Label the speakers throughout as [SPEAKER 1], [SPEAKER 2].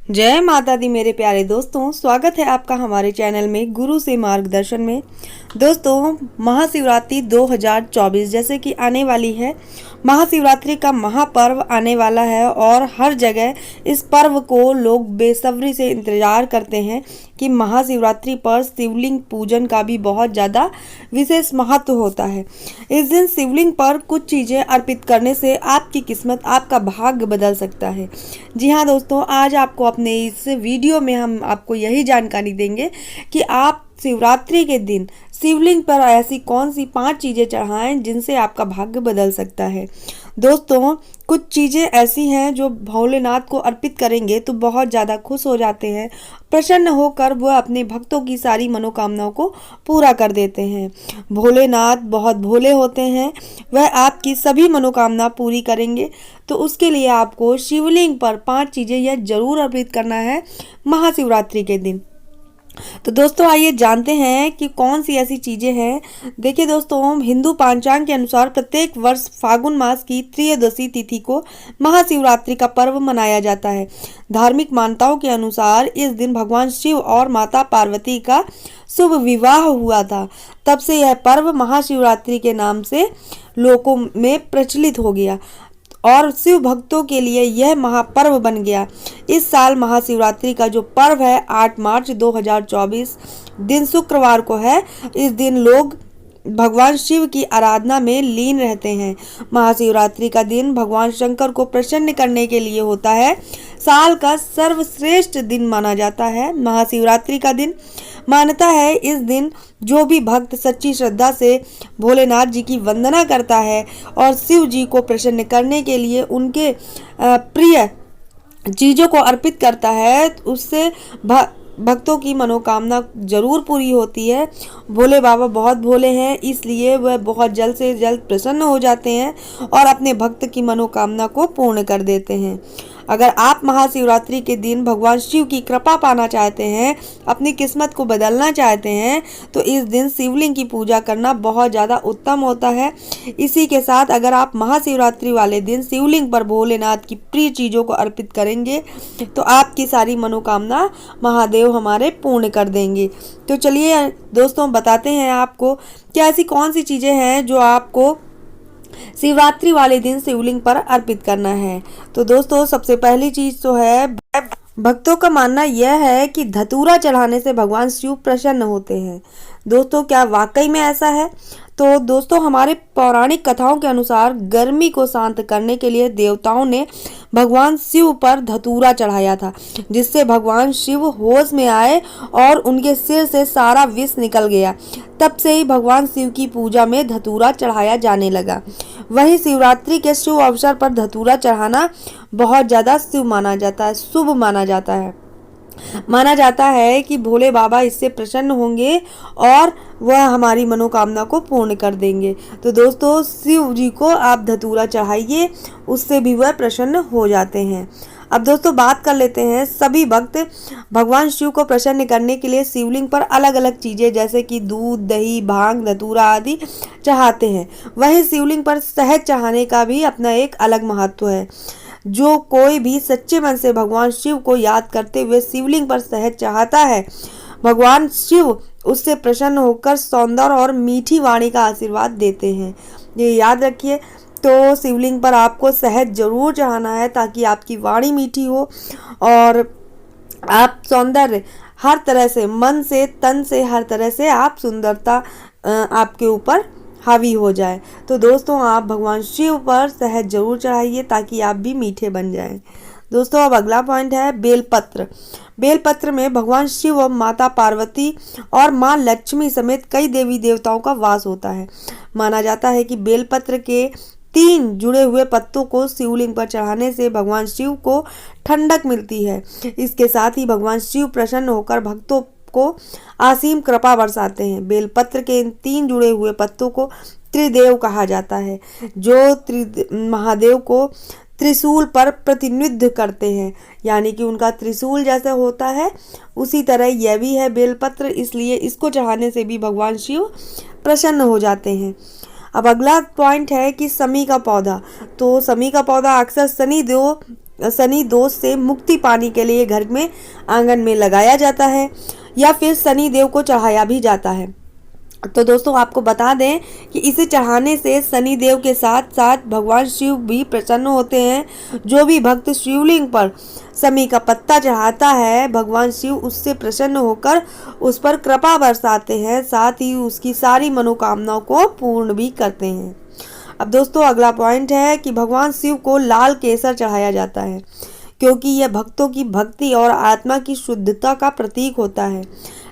[SPEAKER 1] जय माता दी मेरे प्यारे दोस्तों, स्वागत है आपका हमारे चैनल में गुरु से मार्गदर्शन में। दोस्तों, महाशिवरात्रि 2024 जैसे कि आने वाली है। महाशिवरात्रि का महापर्व आने वाला है और हर जगह इस पर्व को लोग बेसब्री से इंतजार करते हैं कि महाशिवरात्रि पर शिवलिंग पूजन का भी बहुत ज़्यादा विशेष महत्व होता है। इस दिन शिवलिंग पर कुछ चीज़ें अर्पित करने से आपकी किस्मत, आपका भाग्य बदल सकता है। जी हाँ दोस्तों, आज आपको अपने इस वीडियो में हम आपको यही जानकारी देंगे कि आप शिवरात्रि के दिन शिवलिंग पर ऐसी कौन सी 5 चीज़ें चढ़ाएं जिनसे आपका भाग्य बदल सकता है। दोस्तों, कुछ चीज़ें ऐसी हैं जो भोलेनाथ को अर्पित करेंगे तो बहुत ज़्यादा खुश हो जाते हैं, प्रसन्न होकर वह अपने भक्तों की सारी मनोकामनाओं को पूरा कर देते हैं। भोलेनाथ बहुत भोले होते हैं, वह आपकी सभी मनोकामना पूरी करेंगे। तो उसके लिए आपको शिवलिंग पर 5 चीज़ें यह जरूर अर्पित करना है महाशिवरात्रि के दिन। तो दोस्तों, आइए जानते हैं कि कौन सी ऐसी चीज़ें हैं। देखिए दोस्तों, हिंदू पंचांग के अनुसार प्रत्येक वर्ष फागुन मास की त्रयोदशी तिथि को महाशिवरात्रि का पर्व मनाया जाता है। धार्मिक मान्यताओं के अनुसार इस दिन भगवान शिव और माता पार्वती का शुभ विवाह हुआ था। तब से यह पर्व महाशिवरात्रि के नाम से लोगों में प्रचलित हो गया और शिव भक्तों के लिए यह महापर्व बन गया। इस साल महाशिवरात्रि का जो पर्व है 8 मार्च 2024 दिन शुक्रवार को है। इस दिन लोग भगवान शिव की आराधना में लीन रहते हैं। महाशिवरात्रि का दिन भगवान शंकर को प्रसन्न करने के लिए होता है। साल का सर्वश्रेष्ठ दिन माना जाता है। महाशिवरात्रि का दिन मान्यता है इस दिन जो भी भक्त सच्ची श्रद्धा से भोलेनाथ जी की वंदना करता है और शिव जी को प्रसन्न करने के लिए उनके प्रिय चीज़ों को अर्पित करता है, उससे भक्तों की मनोकामना जरूर पूरी होती है। भोले बाबा बहुत भोले हैं, इसलिए वह बहुत जल्द से जल्द प्रसन्न हो जाते हैं और अपने भक्त की मनोकामना को पूर्ण कर देते हैं। अगर आप महाशिवरात्रि के दिन भगवान शिव की कृपा पाना चाहते हैं, अपनी किस्मत को बदलना चाहते हैं, तो इस दिन शिवलिंग की पूजा करना बहुत ज़्यादा उत्तम होता है। इसी के साथ अगर आप महाशिवरात्रि वाले दिन शिवलिंग पर भोलेनाथ की प्रिय चीज़ों को अर्पित करेंगे तो आपकी सारी मनोकामना महादेव हमारे पूर्ण कर देंगे। तो चलिए दोस्तों, बताते हैं आपको कि ऐसी कौन सी चीज़ें हैं जो आपको शिवरात्रि वाले दिन शिवलिंग पर अर्पित करना है। तो दोस्तों, सबसे पहली चीज तो है, भक्तों का मानना यह है कि धतूरा चढ़ाने से भगवान शिव प्रसन्न होते हैं। दोस्तों, क्या वाकई में ऐसा है? तो दोस्तों, हमारे पौराणिक कथाओं के अनुसार गर्मी को शांत करने के लिए देवताओं ने भगवान शिव पर धतूरा चढ़ाया था, जिससे भगवान शिव होश में आए और उनके सिर से सारा विष निकल गया। तब से ही भगवान शिव की पूजा में धतूरा चढ़ाया जाने लगा। वहीं शिवरात्रि के शुभ अवसर पर धतूरा चढ़ाना बहुत ज़्यादा शुभ माना जाता है, शुभ माना जाता है। माना जाता है कि भोले बाबा इससे प्रसन्न होंगे और वह हमारी मनोकामना को पूर्ण कर देंगे। तो दोस्तों, शिव जी को आप धतूरा चढ़ाइए, उससे भी वह प्रसन्न हो जाते हैं। अब दोस्तों, बात कर लेते हैं, सभी भक्त भगवान शिव को प्रसन्न करने के लिए शिवलिंग पर अलग अलग चीज़ें जैसे कि दूध, दही, भांग, धतूरा आदि चढ़ाते हैं। वहीं शिवलिंग पर शहद चढ़ाने का भी अपना एक अलग महत्व है। जो कोई भी सच्चे मन से भगवान शिव को याद करते हुए शिवलिंग पर शहद चाहता है, भगवान शिव उससे प्रसन्न होकर सौंदर्य और मीठी वाणी का आशीर्वाद देते हैं। ये याद रखिए। तो शिवलिंग पर आपको शहद जरूर चढ़ाना है ताकि आपकी वाणी मीठी हो और आप सौंदर्य हर तरह से, मन से, तन से, हर तरह से आप सुंदरता आपके ऊपर हावी हो जाए। तो दोस्तों, आप भगवान शिव पर शहद जरूर चढ़ाइए ताकि आप भी मीठे बन जाएं। दोस्तों, अब अगला पॉइंट है बेलपत्र। बेलपत्र में भगवान शिव और माता पार्वती और माँ लक्ष्मी समेत कई देवी देवताओं का वास होता है। माना जाता है कि बेलपत्र के 3 जुड़े हुए पत्तों को शिवलिंग पर चढ़ाने से भगवान शिव को ठंडक मिलती है। इसके साथ ही भगवान शिव प्रसन्न होकर भक्तों को असीम कृपा बरसाते हैं। बेलपत्र के इन 3 जुड़े हुए पत्तों को त्रिदेव कहा जाता है, जो महादेव को त्रिशूल पर प्रतिनिधित्व करते हैं, यानी कि उनका त्रिशूल जैसे होता है उसी तरह यह भी है बेलपत्र, इसलिए इसको चढ़ाने से भी भगवान शिव प्रसन्न हो जाते हैं। अब अगला पॉइंट है कि समी का पौधा। तो समी का पौधा अक्सर शनि देव शनि दोष से मुक्ति पाने के लिए घर में आंगन में लगाया जाता है या फिर शनि देव को चढ़ाया भी जाता है। तो दोस्तों आपको बता दें कि इसे चढ़ाने से शनि देव के साथ साथ भगवान शिव भी प्रसन्न होते हैं। जो भी भक्त शिवलिंग पर शमी का पत्ता चढ़ाता है, भगवान शिव उससे प्रसन्न होकर उस पर कृपा बरसाते हैं, साथ ही उसकी सारी मनोकामनाओं को पूर्ण भी करते हैं। अब दोस्तों अगला पॉइंट है कि भगवान शिव को लाल केसर चढ़ाया जाता है, क्योंकि यह भक्तों की भक्ति और आत्मा की शुद्धता का प्रतीक होता है।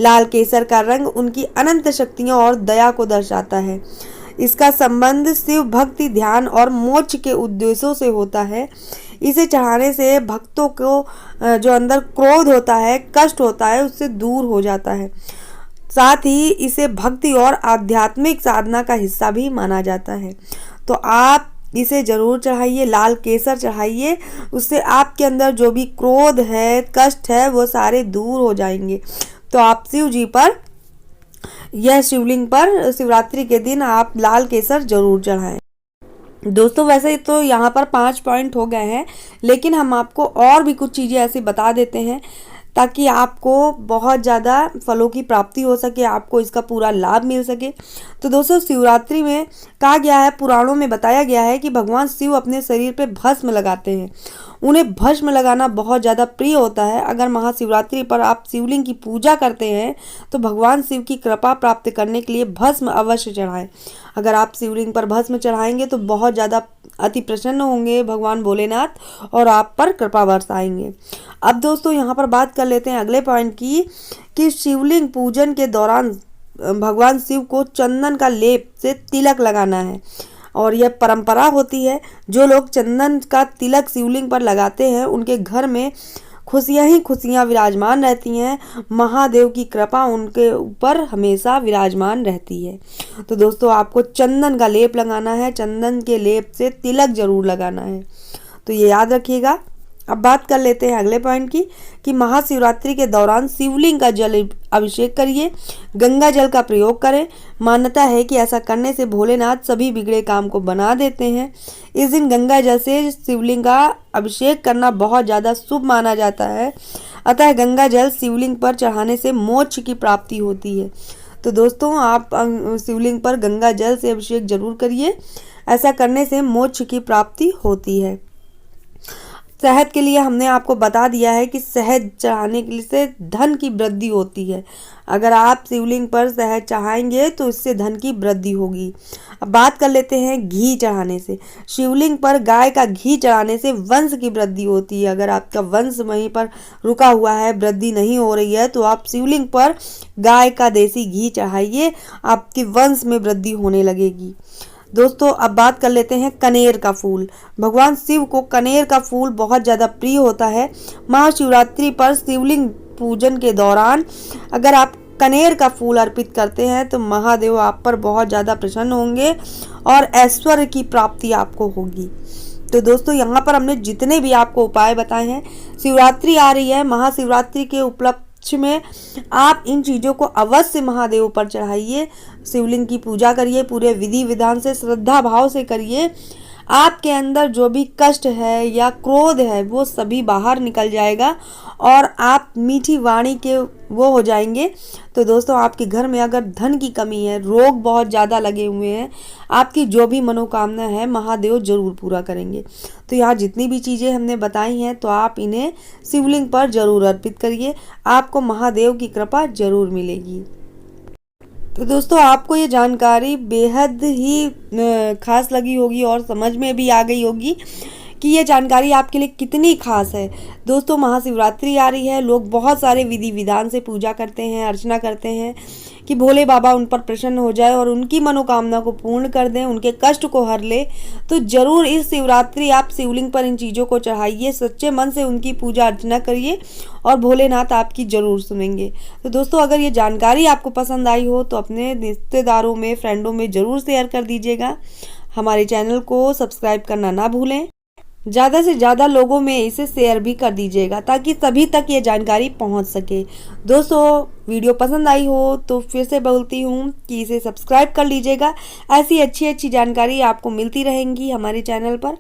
[SPEAKER 1] लाल केसर का रंग उनकी अनंत शक्तियों और दया को दर्शाता है। इसका संबंध शिव भक्ति, ध्यान और मोक्ष के उद्देश्यों से होता है। इसे चढ़ाने से भक्तों को जो अंदर क्रोध होता है, कष्ट होता है, उससे दूर हो जाता है। साथ ही इसे भक्ति और आध्यात्मिक साधना का हिस्सा भी माना जाता है। तो आप इसे जरूर चढ़ाइए, लाल केसर चढ़ाइए, उससे आपके अंदर जो भी क्रोध है, कष्ट है, वो सारे दूर हो जाएंगे। तो आप शिव जी पर, यह शिवलिंग पर शिवरात्रि के दिन आप लाल केसर जरूर चढ़ाएं। दोस्तों वैसे तो यहाँ पर 5 पॉइंट हो गए हैं, लेकिन हम आपको और भी कुछ चीज़ें ऐसी बता देते हैं ताकि आपको बहुत ज़्यादा फलों की प्राप्ति हो सके, आपको इसका पूरा लाभ मिल सके। तो दोस्तों शिवरात्रि में कहा गया है, पुराणों में बताया गया है कि भगवान शिव अपने शरीर पे भस्म लगाते हैं। उन्हें भस्म लगाना बहुत ज़्यादा प्रिय होता है। अगर महाशिवरात्रि पर आप शिवलिंग की पूजा करते हैं तो भगवान शिव की कृपा प्राप्त करने के लिए भस्म अवश्य चढ़ाएं। अगर आप शिवलिंग पर भस्म चढ़ाएंगे तो बहुत ज़्यादा अति प्रसन्न होंगे भगवान भोलेनाथ और आप पर कृपा बरसाएंगे। अब दोस्तों यहाँ पर बात कर लेते हैं अगले पॉइंट की कि शिवलिंग पूजन के दौरान भगवान शिव को चंदन का लेप से तिलक लगाना है और यह परंपरा होती है। जो लोग चंदन का तिलक शिवलिंग पर लगाते हैं उनके घर में खुशियां ही खुशियां विराजमान रहती हैं। महादेव की कृपा उनके ऊपर हमेशा विराजमान रहती है। तो दोस्तों आपको चंदन का लेप लगाना है, चंदन के लेप से तिलक जरूर लगाना है, तो ये याद रखिएगा। अब बात कर लेते हैं अगले पॉइंट की कि महाशिवरात्रि के दौरान शिवलिंग का जल अभिषेक करिए, गंगा जल का प्रयोग करें। मान्यता है कि ऐसा करने से भोलेनाथ सभी बिगड़े काम को बना देते हैं। इस दिन गंगा जल से शिवलिंग का अभिषेक करना बहुत ज़्यादा शुभ माना जाता है। अतः गंगा जल शिवलिंग पर चढ़ाने से मोक्ष की प्राप्ति होती है। तो दोस्तों आप शिवलिंग पर गंगा जल से अभिषेक जरूर करिए, ऐसा करने से मोक्ष की प्राप्ति होती है। शहद के लिए हमने आपको बता दिया है कि शहद चढ़ाने के लिए से धन की वृद्धि होती है। अगर आप शिवलिंग पर शहद चढ़ाएंगे तो इससे धन की वृद्धि होगी। अब बात कर लेते हैं घी चढ़ाने से। शिवलिंग पर गाय का घी चढ़ाने से वंश की वृद्धि होती है। अगर आपका वंश वहीं पर रुका हुआ है, वृद्धि नहीं हो रही है, तो आप शिवलिंग पर गाय का देसी घी चढ़ाइए, आपके वंश में वृद्धि होने लगेगी। दोस्तों अब बात कर लेते हैं कनेर का फूल। भगवान शिव को कनेर का फूल बहुत ज़्यादा प्रिय होता है। महाशिवरात्रि पर शिवलिंग पूजन के दौरान अगर आप कनेर का फूल अर्पित करते हैं तो महादेव आप पर बहुत ज़्यादा प्रसन्न होंगे और ऐश्वर्य की प्राप्ति आपको होगी। तो दोस्तों यहाँ पर हमने जितने भी आपको उपाय बताए हैं, शिवरात्रि आ रही है, महाशिवरात्रि के उपलक्ष्य में आप इन चीज़ों को अवश्य महादेव पर चढ़ाइए, शिवलिंग की पूजा करिए, पूरे विधि विधान से श्रद्धा भाव से करिए। आपके अंदर जो भी कष्ट है या क्रोध है वो सभी बाहर निकल जाएगा और आप मीठी वाणी के वो हो जाएंगे। तो दोस्तों आपके घर में अगर धन की कमी है, रोग बहुत ज़्यादा लगे हुए हैं, आपकी जो भी मनोकामना है महादेव जरूर पूरा करेंगे। तो यहाँ जितनी भी चीज़ें हमने बताई हैं तो आप इन्हें शिवलिंग पर जरूर अर्पित करिए, आपको महादेव की कृपा जरूर मिलेगी। तो दोस्तों आपको ये जानकारी बेहद ही खास लगी होगी और समझ में भी आ गई होगी कि ये जानकारी आपके लिए कितनी खास है। दोस्तों महाशिवरात्रि आ रही है, लोग बहुत सारे विधि विधान से पूजा करते हैं, अर्चना करते हैं कि भोले बाबा उन पर प्रसन्न हो जाए और उनकी मनोकामना को पूर्ण कर दें, उनके कष्ट को हर ले। तो जरूर इस शिवरात्रि आप शिवलिंग पर इन चीज़ों को चढ़ाइए, सच्चे मन से उनकी पूजा अर्चना करिए और भोलेनाथ आपकी जरूर सुनेंगे। तो दोस्तों अगर ये जानकारी आपको पसंद आई हो तो अपने रिश्तेदारों में, फ्रेंडों में ज़रूर शेयर कर दीजिएगा। हमारे चैनल को सब्सक्राइब करना ना भूलें। ज़्यादा से ज़्यादा लोगों में इसे शेयर भी कर दीजिएगा ताकि सभी तक ये जानकारी पहुंच सके। दोस्तों वीडियो पसंद आई हो तो फिर से बोलती हूँ कि इसे सब्सक्राइब कर लीजिएगा। ऐसी अच्छी अच्छी जानकारी आपको मिलती रहेंगी हमारे चैनल पर।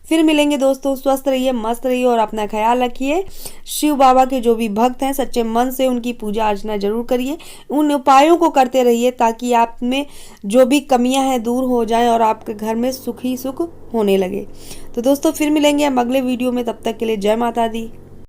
[SPEAKER 1] फिर मिलेंगे दोस्तों, स्वस्थ रहिए, मस्त रहिए और अपना ख्याल रखिए। शिव बाबा के जो भी भक्त हैं सच्चे मन से उनकी पूजा अर्चना जरूर करिए। उन उपायों को करते रहिए ताकि आप में जो भी कमियां हैं दूर हो जाएं और आपके घर में सुख ही सुख होने लगे। तो दोस्तों फिर मिलेंगे हम अगले वीडियो में, तब तक के लिए जय माता दी।